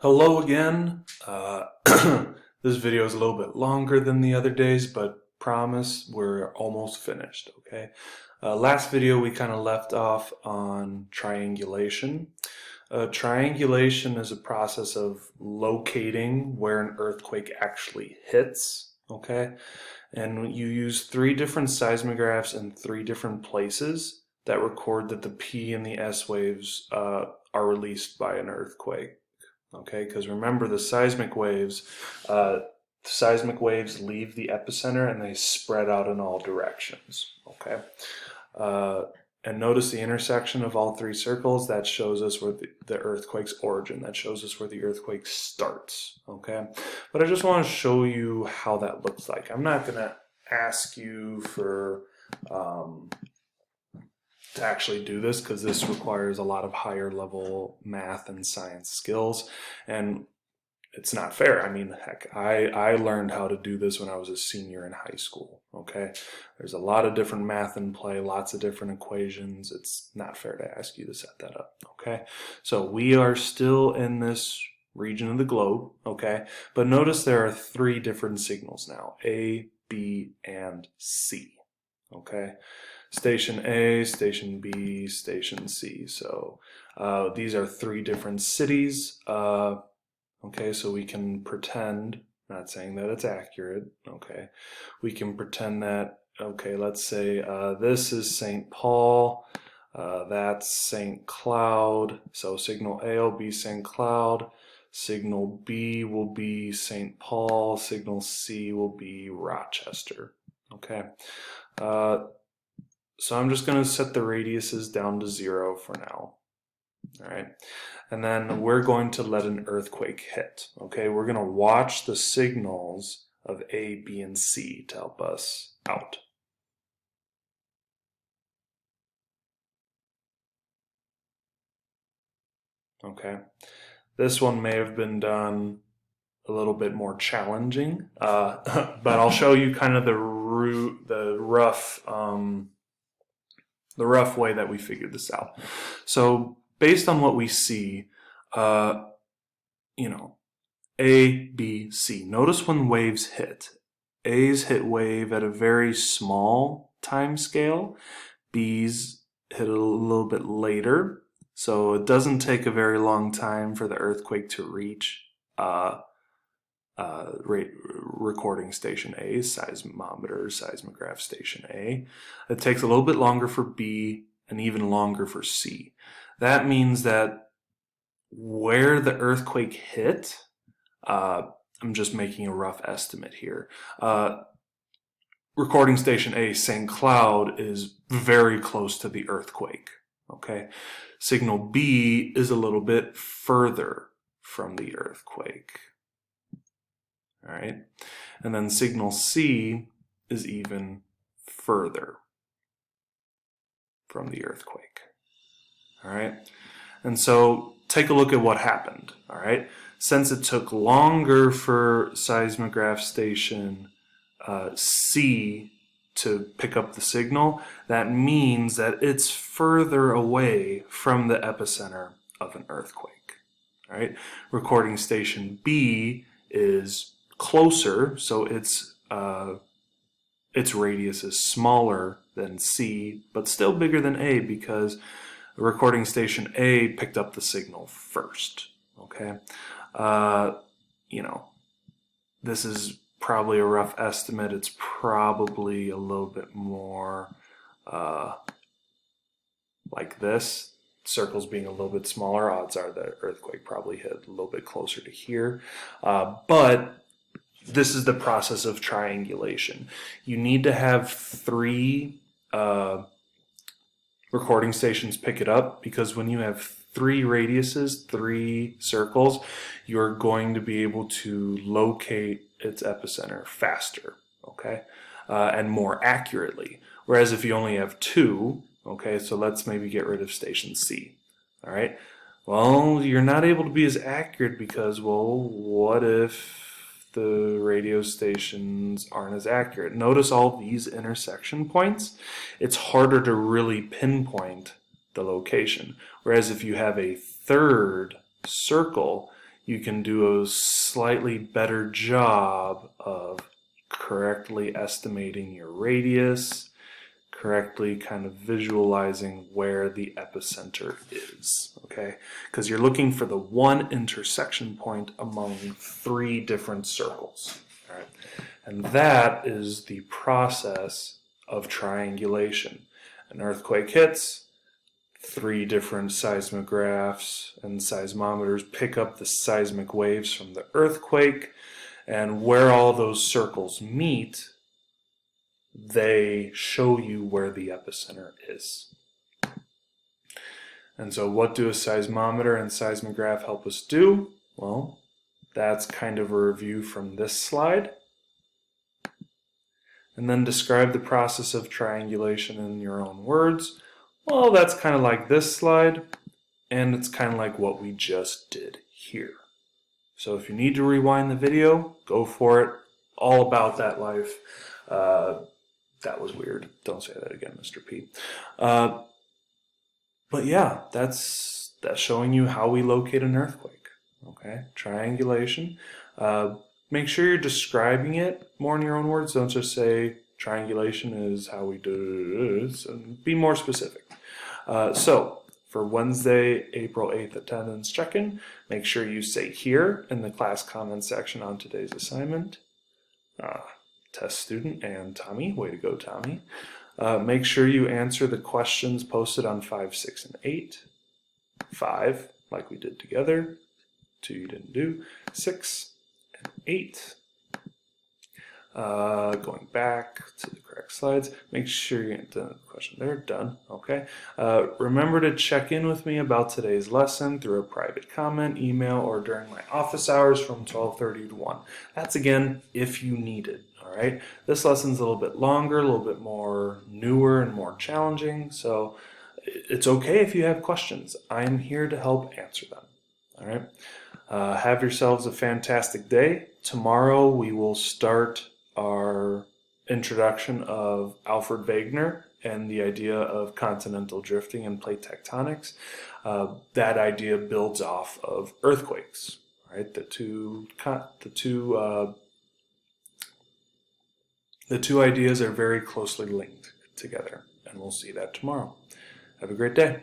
Hello again. This video is a little bit longer than the other days, but promise we're almost finished, okay? Last video we kind of left off on triangulation. Triangulation is a process of locating where an earthquake actually hits, okay? And you use 3 different seismographs in 3 different places that record that the P and the S waves are released by an earthquake. Okay, because remember the seismic waves leave the epicenter and they spread out in all directions. Okay, and notice the intersection of all 3 circles. That shows us where the earthquake's origin. That shows us where the earthquake starts. Okay, but I just want to show you how that looks like. I'm not going to ask you for to actually do this because this requires a lot of higher level math and science skills, and it's not fair. I mean, heck, I learned how to do this when I was a senior in high school, okay? There's a lot of different math in play, lots of different equations. It's not fair to ask you to set that up, okay? So we are still in this region of the globe, okay? But notice there are 3 different signals now, A, B, and C, okay? Station A, Station B, Station C. So these are 3 different cities. Okay, so we can pretend, not saying that it's accurate, okay, we can pretend that, okay, let's say this is St. Paul, that's St. Cloud, so signal A will be St. Cloud, signal B will be St. Paul, signal C will be Rochester, okay. So I'm just going to set the radiuses down to 0 for now. All right. And then we're going to let an earthquake hit. Okay. We're going to watch the signals of A, B, and C to help us out. Okay. This one may have been done a little bit more challenging, but I'll show you kind of the rough way that we figured this out. So based on what we see, you know, A, B, C. Notice when waves hit. A's hit wave at a very small time scale. B's hit a little bit later. So it doesn't take a very long time for the earthquake to reach recording station A, seismometers, seismograph station A. It takes a little bit longer for B and even longer for C. That means that where the earthquake hit, I'm just making a rough estimate here. Recording station A, St. Cloud, is very close to the earthquake. Okay, signal B is a little bit further from the earthquake. All right, and then signal C is even further from the earthquake. All right, and so take a look at what happened. All right, since it took longer for seismograph station C to pick up the signal, that means that it's further away from the epicenter of an earthquake. All right, recording station B is closer, so its radius is smaller than C, but still bigger than A because recording station A picked up the signal first. Okay, you know, this is probably a rough estimate. It's probably a little bit more like this. Circles being a little bit smaller, odds are the earthquake probably hit a little bit closer to here, but this is the process of triangulation. You need to have 3 recording stations pick it up, because when you have 3 radiuses, 3 circles, you're going to be able to locate its epicenter faster, okay, and more accurately. Whereas if you only have 2, okay, so let's maybe get rid of station C, all right? Well, you're not able to be as accurate because, well, what if the radio stations aren't as accurate? Notice all these intersection points. It's harder to really pinpoint the location. Whereas if you have a 3rd circle, you can do a slightly better job of correctly estimating your radius, correctly kind of visualizing where the epicenter is, okay? Because you're looking for the one intersection point among 3 different circles, all right? And that is the process of triangulation. An earthquake hits, 3 different seismographs and seismometers pick up the seismic waves from the earthquake, and where all those circles meet, they show you where the epicenter is. And so what do a seismometer and seismograph help us do? Well, that's kind of a review from this slide. And then describe the process of triangulation in your own words. Well, that's kind of like this slide, and it's kind of like what we just did here. So if you need to rewind the video, go for it. All about that life. That was weird. Don't say that again, Mr. P. But yeah, that's showing you how we locate an earthquake. Okay, triangulation. Make sure you're describing it more in your own words. Don't just say triangulation is how we do this, and be more specific. So for Wednesday, April 8th attendance check-in, make sure you say here in the class comments section on today's assignment. Test student and Tommy, way to go, Tommy. Make sure you answer the questions posted on 5, 6, and 8. 5, like we did together. 2 you didn't do. 6 and 8. Going back to the correct slides, make sure you get the question there. Done. Okay. Remember to check in with me about today's lesson through a private comment, email, or during my office hours from 12:30 to 1. That's again if you need it. All right. This lesson's a little bit longer, a little bit more newer and more challenging. So it's okay if you have questions. I am here to help answer them. All right. Have yourselves a fantastic day. Tomorrow we will start our introduction of Alfred Wegener and the idea of continental drifting and plate tectonics. That idea builds off of earthquakes, right? The two ideas are very closely linked together, and we'll see that tomorrow. Have a great day.